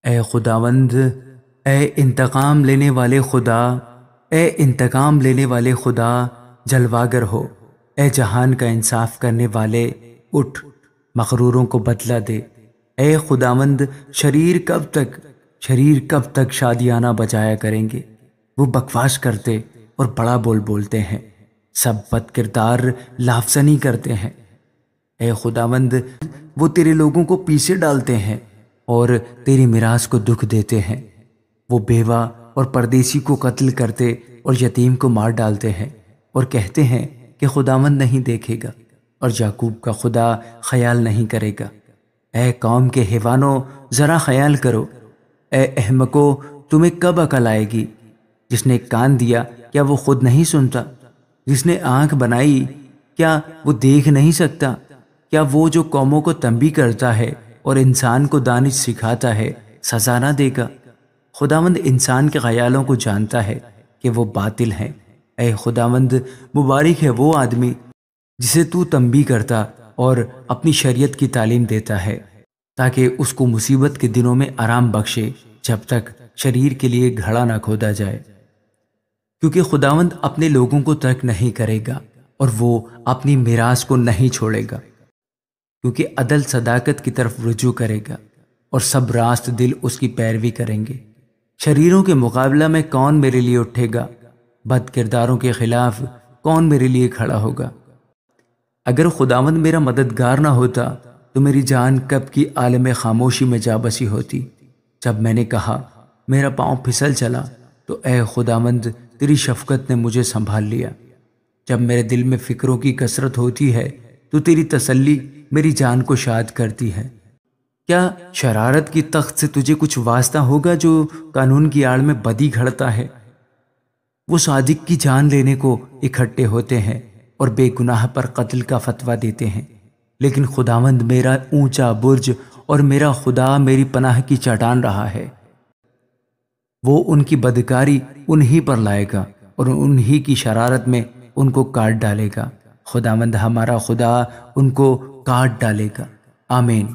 اے خداوند، اے انتقام لینے والے خدا، اے انتقام لینے والے خدا، جلواگر ہو۔ اے جہان کا انصاف کرنے والے، اٹھ، مغروروں کو بدلہ دے۔ اے خداوند، شریر کب تک شادیانہ بجایا کریں گے؟ وہ بکواس کرتے اور بڑا بولتے ہیں، سب بد کردار لافزنی کرتے ہیں۔ اے خداوند، وہ تیرے لوگوں کو پیچھے ڈالتے ہیں اور تیری میراث کو دکھ دیتے ہیں۔ وہ بیوہ اور پردیسی کو قتل کرتے اور یتیم کو مار ڈالتے ہیں، اور کہتے ہیں کہ خداوند نہیں دیکھے گا اور یعقوب کا خدا خیال نہیں کرے گا۔ اے قوم کے حیوانوں، ذرا خیال کرو۔ اے احمقو، تمہیں کب عقل آئے گی؟ جس نے کان دیا، کیا وہ خود نہیں سنتا؟ جس نے آنکھ بنائی، کیا وہ دیکھ نہیں سکتا؟ کیا وہ جو قوموں کو تنبیہ کرتا ہے اور انسان کو دانش سکھاتا ہے سزا نہ دے گا؟ خداوند انسان کے خیالوں کو جانتا ہے کہ وہ باطل ہیں۔ اے خداوند، مبارک ہے وہ آدمی جسے تو تنبیہ کرتا اور اپنی شریعت کی تعلیم دیتا ہے، تاکہ اس کو مصیبت کے دنوں میں آرام بخشے، جب تک شریر کے لیے گھڑا نہ کھودا جائے۔ کیونکہ خداوند اپنے لوگوں کو ترک نہیں کرے گا اور وہ اپنی میراث کو نہیں چھوڑے گا، کیونکہ عدل صداقت کی طرف رجوع کرے گا اور سب راست دل اس کی پیروی کریں گے۔ شریروں کے مقابلہ میں کون میرے لیے اٹھے گا؟ بد کرداروں کے خلاف کون میرے لیے کھڑا ہوگا؟ اگر خداوند میرا مددگار نہ ہوتا تو میری جان کب کی عالم خاموشی میں جا بسی ہوتی۔ جب میں نے کہا میرا پاؤں پھسل چلا، تو اے خداوند، تیری شفقت نے مجھے سنبھال لیا۔ جب میرے دل میں فکروں کی کثرت ہوتی ہے تو تیری تسلی میری جان کو شاد کرتی ہے۔ کیا شرارت کی تخت سے تجھے کچھ واسطہ ہوگا جو قانون کی آڑ میں بدی گھڑتا ہے؟ وہ صادق کی جان لینے کو اکٹھے ہوتے ہیں اور بے گناہ پر قتل کا فتویٰ دیتے ہیں، لیکن خداوند میرا اونچا برج اور میرا خدا میری پناہ کی چٹان رہا ہے۔ وہ ان کی بدکاری انہی پر لائے گا اور انہی کی شرارت میں ان کو کاٹ ڈالے گا۔ خداوند ہمارا خدا ان کو کاٹ ڈالے گا۔ آمین۔